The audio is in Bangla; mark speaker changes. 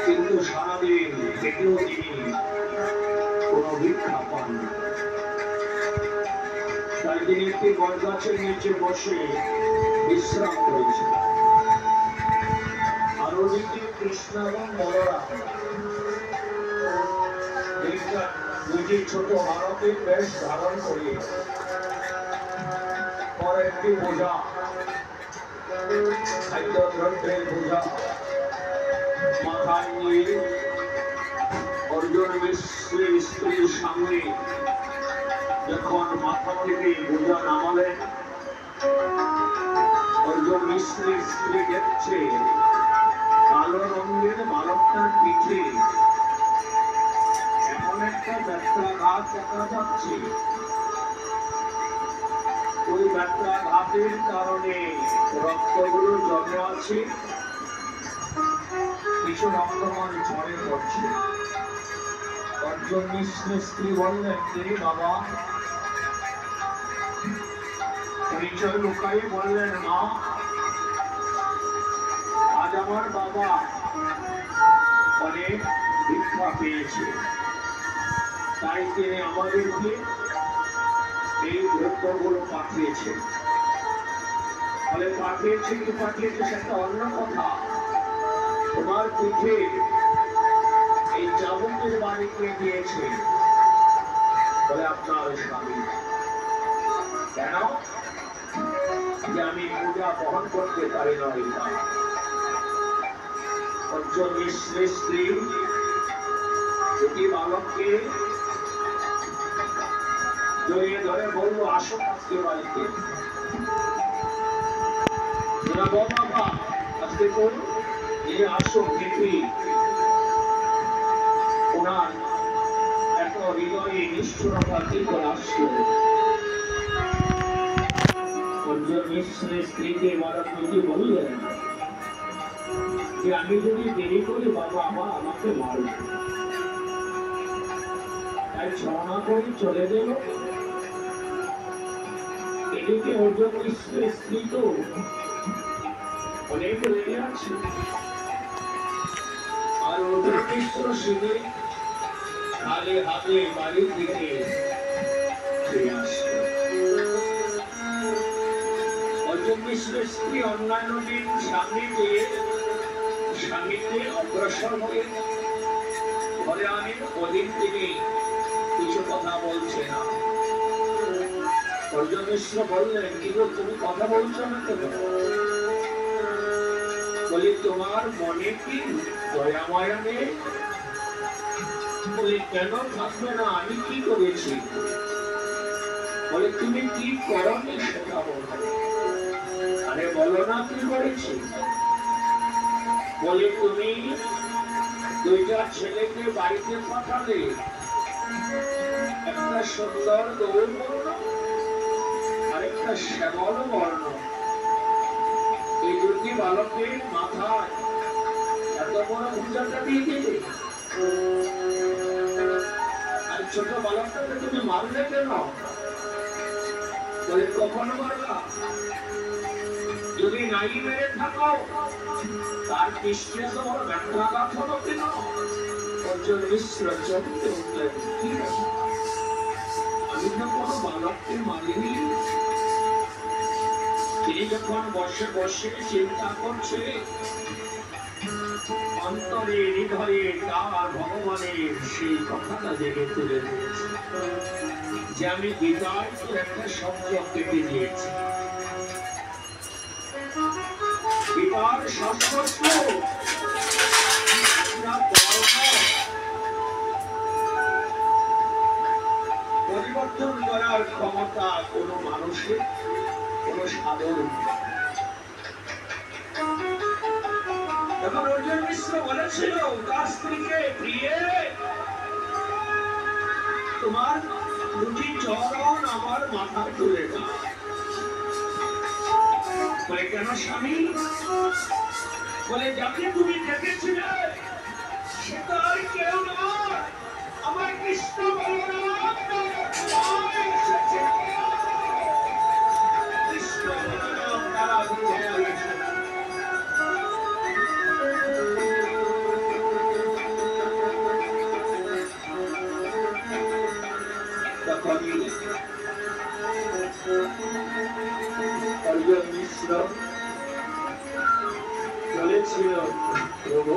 Speaker 1: কিন্তু সারাদিন থেকেও তিনি কোনো ভিক্ষা পান না। তাই তিনি একটি বটগাছের নিচে বসে বিশ্রাম করেছেন। আর ওদিকে কৃষ্ণ এবং বলরাম দুটি ছোট বালকের বেশ ধারণ করে পরে একটি বোঝা, খাদ্যদ্রব্যের বোঝা মাথায় নিয়ে অর্জুন মিশ্রের স্ত্রীর সামনে যখন মাথা থেকে বোঝা নামালেন, অর্জুন মিশ্রের স্ত্রী দেখছে কালো রঙের বালকটার পিঠে এমন একটা ব্যথাঘাত দেখা যাচ্ছে। ওই ব্যথাঘাতের কারণে রক্তগুলো জমে আছে, কিছু রক্তমান ঝরে পড়ছে। অর্জুন মিশ্রের স্ত্রী বললেন, বাবা, পরিচয় লুকাই বললেন, মা, আজ আমার বাবা অনেক ভিক্ষা পেয়েছে, তাই তিনি আমাদেরকে এই দ্রব্যগুলো পাঠিয়েছে। ফলে পাঠিয়েছে কি পাঠিয়েছে সেটা অন্য কথা। তোমার পিঠে এই চাবুকের বাড়িতে দিয়েছে বলে আপনার স্বামী। কেন? যে আমি পূজা বহন করতে পারি না। অর্জুন মিশ্রের স্ত্রী দুটি বালককে জড়িয়ে ধরে বলল, আসো আজকে বাড়িতে। বাবা আজকে করুন, এই আসো দেখি ওনার এত হৃদয়ে নিষ্ঠুরতা কি করে আসলো। অর্জুন মিশ্রের স্ত্রীকে বালক দুটি বললেন যে আমি যদি দেরি করি বাবা আবার আমাকে মারবে। তাই ছড়া করে চলে গেল। এদিকে অর্জুন মিশ্রের স্ত্রী তো অনেক রেগে আছে। আর অর্জুন মিশ্র সেদিকে খালি হাতে বাড়ির দিকে ফিরে আসলো। অর্জুন মিশ্রের স্ত্রী অন্যান্য দিন স্বামীকে অগ্রসর হয়ে ঘরে আনেন। ওদিন তিনি কিছু কথা বলছে না। অর্জুন মিশ্র বললেন, কিন্তু তুমি কথা বলছো না কেন? বলি, তোমার মনে কি দয়া মায়া নেই? বলি, কেন থাকবে না? আমি কি করেছি? বলে, তুমি কি করনি সেটা বলো। আরে বলো না কি করেছি। বলে, তুমি দুইটা ছেলেকে বাড়িতে পাঠালে, একটা সুন্দর গৌর বর্ণ আর একটা শ্যামল বর্ণ। এই দুটি বালকের মাথায় এত বড় পূজাটা দিয়ে দিলে, আর ছোট বালকটাকে তুমি মারলে কেন? বলে, কখনো মারলা? যদি নাই মেরে থাকো তার পৃষ্ঠে তোমার ব্যথাঘাত হলো কেন? অর্জুন মিশ্র চমকে উঠলেন, ঠিক আছে, আমি তো কোনো বালককে মারিনি। তিনি যখন বসে বসে চিন্তা করছে, অন্তরে হৃদয়ে তার ভগবানের সেই কথাটা জেগে তুলে দিয়েছে যে আমি গীতায় তো একটা শব্দ কেটে দিয়েছি। গীতার শাস্ত্র পরিবর্তন করার ক্ষমতা কোন মানুষের, কোন সাধন। তখন অর্জুন মিশ্র বলেছিল তার স্ত্রীকে, প্রিয়ে, তোমার দুটি চরণ আমার মাথায় তুলে দাও। বলে, কেন স্বামী? বলে, যাকে তুমি দেখেছিলে সেটা আর কেউ নয়, আমার কৃষ্ণ বলরাম। কৃষ্ণ বলরাম তারা দুজনে অর্জুন মিশ্র বলেছিল প্রভু